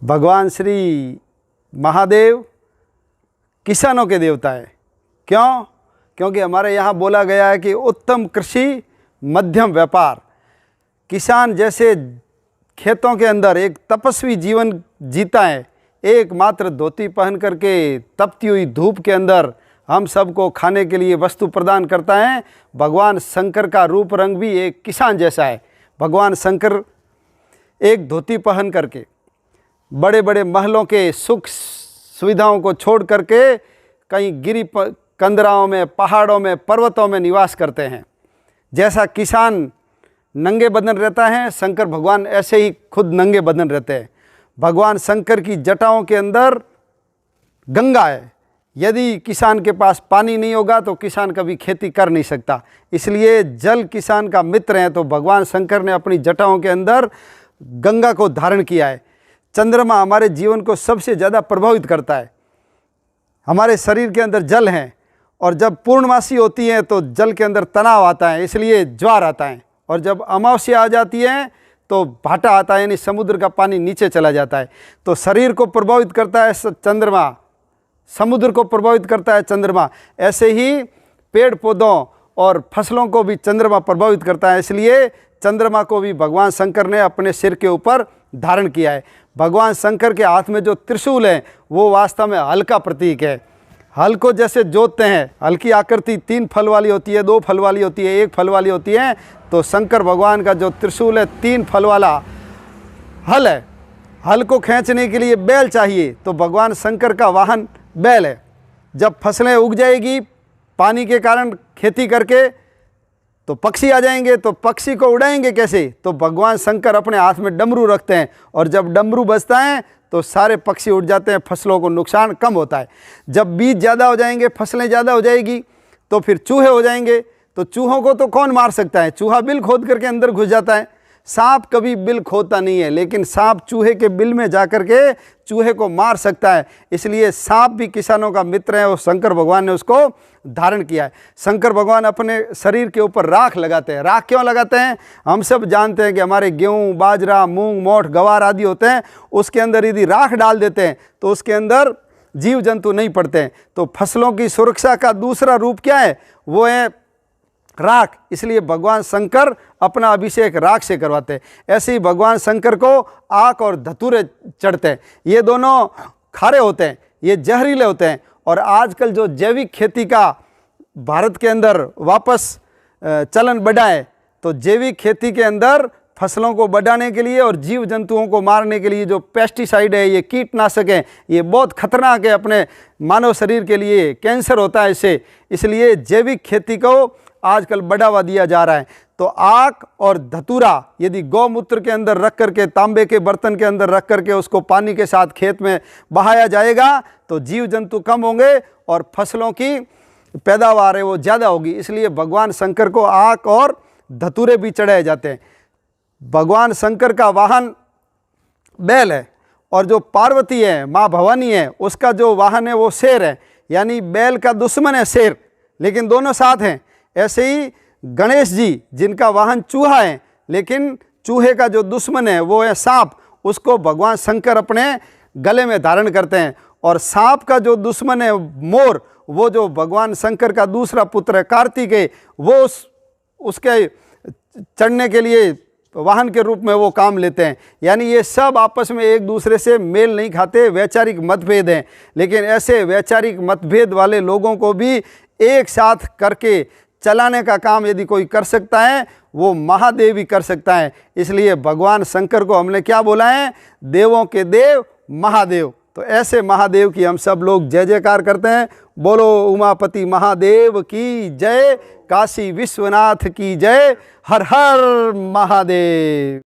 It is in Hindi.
भगवान श्री महादेव किसानों के देवता है। क्यों? क्योंकि हमारे यहाँ बोला गया है कि उत्तम कृषि मध्यम व्यापार। किसान जैसे खेतों के अंदर एक तपस्वी जीवन जीता है, एकमात्र धोती पहन करके तपती हुई धूप के अंदर हम सबको खाने के लिए वस्तु प्रदान करता है। भगवान शंकर का रूप रंग भी एक किसान जैसा है। भगवान शंकर एक धोती पहन करके बड़े बड़े महलों के सुख सुविधाओं को छोड़ करके कहीं गिरी कंदराओं में, पहाड़ों में, पर्वतों में निवास करते हैं। जैसा किसान नंगे बदन रहता है, शंकर भगवान ऐसे ही खुद नंगे बदन रहते हैं। भगवान शंकर की जटाओं के अंदर गंगा है। यदि किसान के पास पानी नहीं होगा तो किसान कभी खेती कर नहीं सकता, इसलिए जल किसान का मित्र है। तो भगवान शंकर ने अपनी जटाओं के अंदर गंगा को धारण किया है। चंद्रमा हमारे जीवन को सबसे ज़्यादा प्रभावित करता है। हमारे शरीर के अंदर जल है और जब पूर्णमासी होती है तो जल के अंदर तनाव आता है, इसलिए ज्वार आता है। और जब अमावस्या आ जाती है तो भाटा आता है, यानी समुद्र का पानी नीचे चला जाता है। तो शरीर को प्रभावित करता है चंद्रमा, समुद्र को प्रभावित करता है चंद्रमा। ऐसे ही पेड़ पौधों और फसलों को भी चंद्रमा प्रभावित करता है, इसलिए चंद्रमा को भी भगवान शंकर ने अपने सिर के ऊपर धारण किया है। भगवान शंकर के हाथ में जो त्रिशूल है वो वास्तव में हल का प्रतीक है। हल को जैसे जोतते हैं, हल की आकृति 3 फल वाली होती है, 2 फल वाली होती है, 1 फल वाली होती है। तो शंकर भगवान का जो त्रिशूल है 3 फल वाला हल है। हल को खींचने के लिए बैल चाहिए, तो भगवान शंकर का वाहन बैल है। जब फसलें उग जाएगी पानी के कारण खेती करके, तो पक्षी आ जाएंगे, तो पक्षी को उड़ाएंगे कैसे? तो भगवान शंकर अपने हाथ में डमरू रखते हैं और जब डमरू बजता है तो सारे पक्षी उड़ जाते हैं, फसलों को नुकसान कम होता है। जब बीज ज़्यादा हो जाएंगे, फसलें ज़्यादा हो जाएगी, तो फिर चूहे हो जाएंगे। तो चूहों को तो कौन मार सकता है? चूहा बिल खोद करके अंदर घुस जाता है। सांप कभी बिल खोदता नहीं है, लेकिन सांप चूहे के बिल में जा कर के चूहे को मार सकता है। इसलिए सांप भी किसानों का मित्र है और शंकर भगवान ने उसको धारण किया है। शंकर भगवान अपने शरीर के ऊपर राख लगाते हैं। राख क्यों लगाते हैं? हम सब जानते हैं कि हमारे गेहूँ, बाजरा, मूंग, मोठ, गवार आदि होते हैं, उसके अंदर यदि राख डाल देते हैं तो उसके अंदर जीव जंतु नहीं पड़ते हैं। तो फसलों की सुरक्षा का दूसरा रूप क्या है? वो है राख। इसलिए भगवान शंकर अपना अभिषेक राख से करवाते हैं। ऐसे ही भगवान शंकर को आक और धतूरे चढ़ते हैं। ये दोनों खारे होते हैं, ये जहरीले होते हैं। और आजकल जो जैविक खेती का भारत के अंदर वापस चलन बढ़ा है, तो जैविक खेती के अंदर फसलों को बढ़ाने के लिए और जीव जंतुओं को मारने के लिए जो पेस्टिसाइड है, ये कीटनाशक है, ये बहुत खतरनाक है अपने मानव शरीर के लिए। कैंसर होता है इससे। इसलिए जैविक खेती को आजकल बढ़ावा दिया जा रहा है। तो आक और धतूरा यदि गौमूत्र के अंदर रख करके, तांबे के बर्तन के अंदर रख करके उसको पानी के साथ खेत में बहाया जाएगा तो जीव जंतु कम होंगे और फसलों की पैदावार है वो ज़्यादा होगी। इसलिए भगवान शंकर को आक और धतूरे भी चढ़ाए जाते हैं। भगवान शंकर का वाहन बैल है और जो पार्वती है, माँ भवानी है, उसका जो वाहन है वो शेर है। यानी बैल का दुश्मन है शेर, लेकिन दोनों साथ हैं। ऐसे ही गणेश जी जिनका वाहन चूहा है, लेकिन चूहे का जो दुश्मन है वो है सांप, उसको भगवान शंकर अपने गले में धारण करते हैं। और सांप का जो दुश्मन है मोर, वो जो भगवान शंकर का दूसरा पुत्र है कार्तिकेय, वो उसके चढ़ने के लिए वाहन के रूप में वो काम लेते हैं। यानी ये सब आपस में एक दूसरे से मेल नहीं खाते, वैचारिक मतभेद हैं। लेकिन ऐसे वैचारिक मतभेद वाले लोगों को भी एक साथ करके चलाने का काम यदि कोई कर सकता है, वो महादेव ही कर सकता है। इसलिए भगवान शंकर को हमने क्या बोला है? देवों के देव महादेव। तो ऐसे महादेव की हम सब लोग जय जयकार करते हैं। बोलो उमापति महादेव की जय, काशी विश्वनाथ की जय, हर हर महादेव।